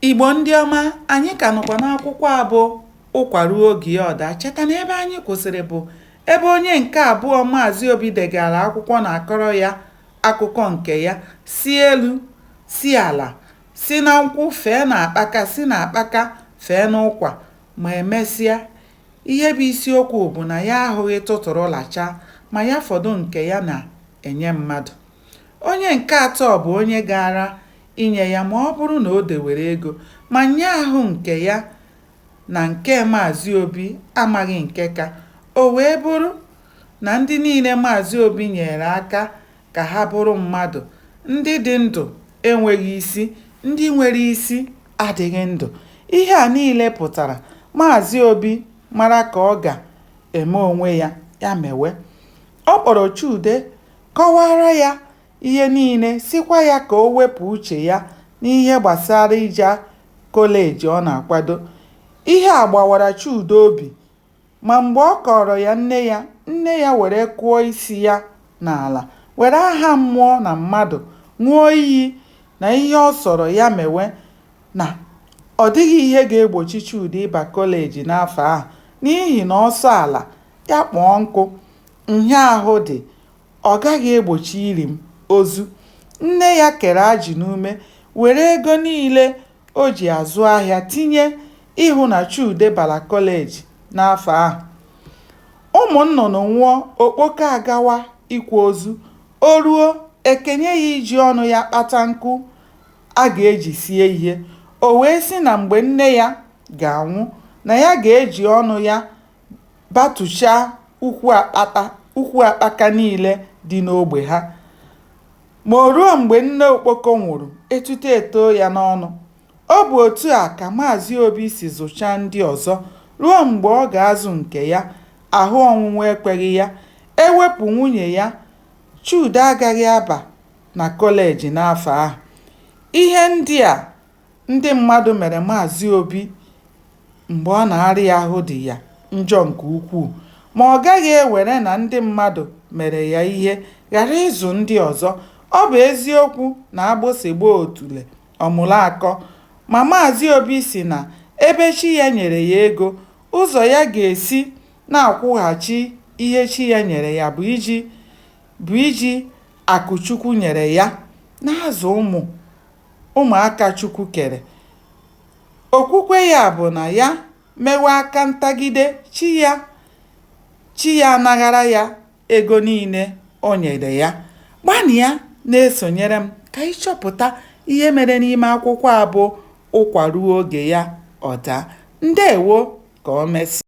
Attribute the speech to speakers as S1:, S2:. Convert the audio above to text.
S1: Igbo ndị ọma, anyị ka nọkwa n'akwụkwọ a bụ ụkwa ruo oge ya ọda. Cheta na ebe anyị kwụsịrị bụ ebe onye nke abụọ Maazị Obi degara akwụkwọ na-akọrọ ya akụkọ nke ya, si elu si ala, si na nkwụ fee na akpaka, si na akpaka fee n'ụkwa, ma emesịa ihe bụ isiokwu bụ na ya ahụghị tụtụrụ lachaa, ma ya fọdụ nke ya na-enye mmadụ. Onye nke atọ bụ onye gara inye ya ma ọ bụrụ na o dewere ego, ma nye ahụ nke ya na nke Maazị Obi amaghị nke ka. O wee bụrụ na ndị niile Maazị Obi nyere aka ka ha bụrụ mmadụ, ndị dị ndụ enweghị isi, ndị nwere isi adịghị ndụ. Ihe a niile pụtara Maazị Obi mara ka ọ ga-eme onwe ya, ya mewe. Ọ kpọrọ Chude kọwara ya ihe niile, sikwa ya ka o wepụ uche ya n'ihe gbasara ije kọleji ọ na-akwado. Ihe a gbawara Chude obi, ma mgbe ọ kọrọ ya nne ya were kụọ isi ya n'ala, were aha mmụọ na mmadụ ṅụọ iyi na ihe ọ sọrọ ya mewe, na ọ dịghị ihe ga-egbochi Chude ịba kọleji n'afọ ahụ, n'ihi na ọsọ ala ya kpọọ nkụ nha ahụ dị, ọ gaghị egbochi iri ozu. Nne ya kere ajị n'ume, were ego niile o ji azụ ahịa tinye ịhụ na Chude bara kọleji n'afọ ahụ. Ụmụ nnụnụ nwụọ, okpoko agawa ikwa ozu. O ruo, ekenye ya iji ọnụ ya kpata nkụ a ga-eji sie ihe. O wee sị na mgbe nne ya ga-anwụ, na ya ga-eji ọnụ ya batụchaa ukwu akpaka niile dị n'ogbe ha. Ma o ruo mgbe nne okpoko nwụrụ, etuto etoo ya n'ọnụ. Ọ bụ otu a ka Maazị Obi si zụchaa ndị ọzọ, ruo mgbe ọ ga-azụ nke ya, ahụ ọnwụnwa ekweghị ya. Ewepụ nwunye ya, Chude agaghị aba na kọleji n'afọ ahụ. Ihe ndị a ndị mmadụ mere Maazị Obi mgbe ọ na-arịa ahụ dị ya njọ nke ukwuu, ma ọ gaghị ewere na ndị mmadụ mere ya ihe ghara ịzụ ndị ọzọ. Ọ bụ eziokwu na agbụsị gbaa otule ọmụlụ akọ, ma Maazị Obi si na ebe chi ya nyere ya ego, ụzọ ya ga-esi na-akwụghachi ihe chi ya nyere ya bụ iji akụ Chukwu nyere ya na-azụ ụmụaka Chukwu kere. Okwukwe ya bụ na ya mewe aka ntagide, chi ya anaghara ya ego niile o nyere ya. Gbanịa na-esonyere m ka anyị chọpụta ihe mere n'ime akwụkwọ a bụ ụkwa ruo oge ya ọda. Ndewo, ka o mesịa.